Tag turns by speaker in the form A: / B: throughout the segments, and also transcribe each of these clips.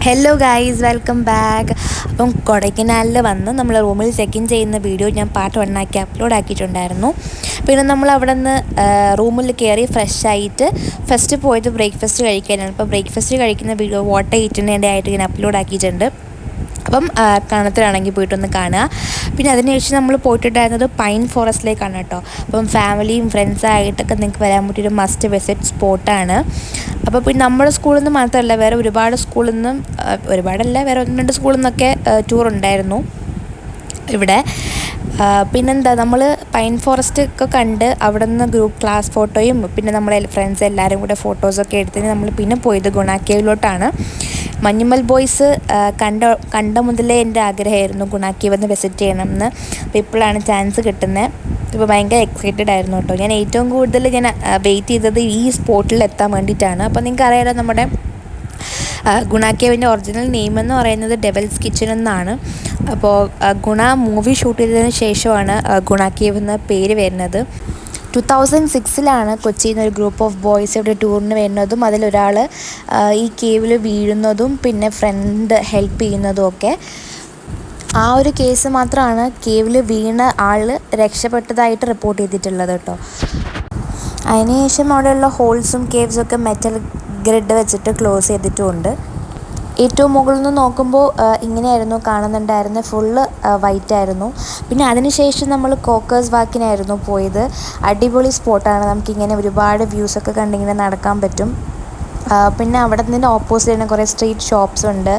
A: Hello guys, welcome back. അപ്പം കൊടൈക്കനാലിൽ വന്ന് നമ്മൾ റൂമിൽ ചെക്ക് ഇൻ ചെയ്യുന്ന വീഡിയോ ഞാൻ പാർട്ട് 1 ആക്കി അപ്ലോഡ് ആക്കിയിട്ടുണ്ടായിരുന്നു. പിന്നെ നമ്മൾ അവിടെ നിന്ന് റൂമിൽ കയറി ഫ്രഷ് ആയിട്ട് ഫസ്റ്റ് പോയത് ബ്രേക്ക്ഫാസ്റ്റ് കഴിക്കാനാണ്. അപ്പോൾ ബ്രേക്ക്ഫാസ്റ്റ് കഴിക്കുന്ന വീഡിയോ വാട്ടർ ഈറ്റിൻ്റെ ആയിട്ട് ഞാൻ അപ്ലോഡ് ആക്കിയിട്ടുണ്ട്. അപ്പം കാണത്തിലാണെങ്കിൽ പോയിട്ടൊന്ന് കാണുക. പിന്നെ അതിനുശേഷം നമ്മൾ പോയിട്ടുണ്ടായിരുന്നത് പൈൻ ഫോറസ്റ്റിലേക്കാണ് കേട്ടോ. അപ്പം ഫാമിലിയും ഫ്രണ്ട്സായിട്ടൊക്കെ നിങ്ങൾക്ക് വരാൻ പറ്റിയൊരു മസ്റ്റ് വിസിറ്റ് സ്പോട്ടാണ്. അപ്പോൾ പിന്നെ നമ്മുടെ സ്കൂളിൽ നിന്ന് മാത്രമല്ല, വേറെ ഒരുപാട് സ്കൂളിൽ നിന്നും, ഒരുപാടല്ല, വേറെ 1-2 സ്കൂളിൽ നിന്നൊക്കെ ടൂർ ഉണ്ടായിരുന്നു ഇവിടെ. പിന്നെന്താ, നമ്മൾ പൈൻ ഫോറസ്റ്റ് ഒക്കെ കണ്ട് അവിടെ നിന്ന് ഗ്രൂപ്പ് ക്ലാസ് ഫോട്ടോയും പിന്നെ നമ്മളെ ഫ്രണ്ട്സ് എല്ലാവരും കൂടെ ഫോട്ടോസൊക്കെ എടുത്തതിന് നമ്മൾ പിന്നെ പോയത് ഗുണ കേവിലോട്ടാണ്. മഞ്ഞുമൽ ബോയ്സ് കണ്ട മുതലേ എൻ്റെ ആഗ്രഹമായിരുന്നു ഗുണ കേവ് ഒന്ന് വിസിറ്റ് ചെയ്യണമെന്ന്. അപ്പോൾ ഇപ്പോഴാണ് ചാൻസ് കിട്ടുന്നത്. ഇപ്പോൾ ഭയങ്കര എക്സൈറ്റഡ് ആയിരുന്നു കേട്ടോ. ഞാൻ ഏറ്റവും കൂടുതൽ വെയിറ്റ് ചെയ്തത് ഈ സ്പോട്ടിൽ എത്താൻ വേണ്ടിയിട്ടാണ്. അപ്പോൾ നിങ്ങൾക്ക് അറിയാലോ, നമ്മുടെ ഗുണ കേവിൻ്റെ ഒറിജിനൽ നെയിം എന്ന് പറയുന്നത് ഡെവിൾസ് കിച്ചൺ എന്നാണ്. അപ്പോൾ ഗുണ മൂവി ഷൂട്ട് ചെയ്തതിന് ശേഷമാണ് ഗുണ കേവ് എന്ന പേര് വരുന്നത്. 2006 കൊച്ചിയിൽ നിന്ന് ഒരു ഗ്രൂപ്പ് ഓഫ് ബോയ്സ് ഇവിടെ ടൂറിന് വരുന്നതും അതിലൊരാൾ ഈ കേവിൽ വീഴുന്നതും പിന്നെ ഫ്രണ്ട് ഹെൽപ്പ് ചെയ്യുന്നതും ഒക്കെ. ആ ഒരു കേസ് മാത്രമാണ് കേവിൽ വീണ ആൾ രക്ഷപ്പെട്ടതായിട്ട് റിപ്പോർട്ട് ചെയ്തിട്ടുള്ളത് കേട്ടോ. അതിനുശേഷം അവിടെയുള്ള ഹോൾസും കേവ്സൊക്കെ മെറ്റൽ ഗ്രിഡ് വെച്ചിട്ട് ക്ലോസ് ചെയ്തിട്ടുമുണ്ട്. ഏറ്റവും മുകളിൽ നിന്ന് നോക്കുമ്പോൾ ഇങ്ങനെയായിരുന്നു കാണുന്നുണ്ടായിരുന്നത്, ഫുള്ള് വൈറ്റ് ആയിരുന്നു. പിന്നെ അതിനുശേഷം നമ്മൾ കോക്കേഴ്സ് വാക്കിനായിരുന്നു പോയത്. അടിപൊളി സ്പോട്ടാണ്, നമുക്കിങ്ങനെ ഒരുപാട് വ്യൂസൊക്കെ കണ്ടിങ്ങനെ നടക്കാൻ പറ്റും. പിന്നെ അവിടെ നിന്ന് ഓപ്പോസിറ്റ് തന്നെ കുറേ സ്ട്രീറ്റ് ഷോപ്സ് ഉണ്ട്.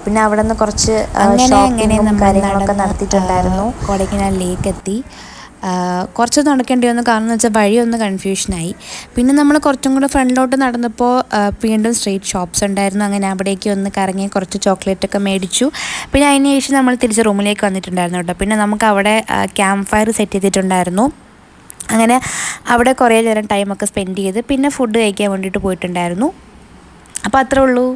A: പിന്നെ അവിടെ നിന്ന് കുറച്ച് ഷോപ്പിങ്ങും കാര്യങ്ങളൊക്കെ നടത്തിയിട്ടുണ്ടായിരുന്നു. കൊടൈക്കനാൽ ലേക്ക് എത്തി. കുറച്ച് നടക്കേണ്ടി വന്നു, കാരണം എന്ന് വെച്ചാൽ വഴിയൊന്ന് കൺഫ്യൂഷനായി. പിന്നെ നമ്മൾ കുറച്ചും കൂടെ ഫ്രണ്ടിലോട്ട് നടന്നപ്പോൾ വീണ്ടും സ്ട്രീറ്റ് ഷോപ്സ് ഉണ്ടായിരുന്നു. അങ്ങനെ അവിടേക്ക് ഒന്ന് കറങ്ങി കുറച്ച് ചോക്ലേറ്റൊക്കെ മേടിച്ചു. പിന്നെ അതിന് ശേഷം നമ്മൾ തിരിച്ച് റൂമിലേക്ക് വന്നിട്ടുണ്ടായിരുന്നു കേട്ടോ. പിന്നെ നമുക്ക് അവിടെ ക്യാമ്പ് ഫയർ സെറ്റ് ചെയ്തിട്ടുണ്ടായിരുന്നു. അങ്ങനെ അവിടെ കുറേ നേരം ടൈമൊക്കെ സ്പെൻഡ് ചെയ്ത് പിന്നെ ഫുഡ് കഴിക്കാൻ വേണ്ടിയിട്ട് പോയിട്ടുണ്ടായിരുന്നു. അപ്പോൾ അത്രേ ഉള്ളൂ.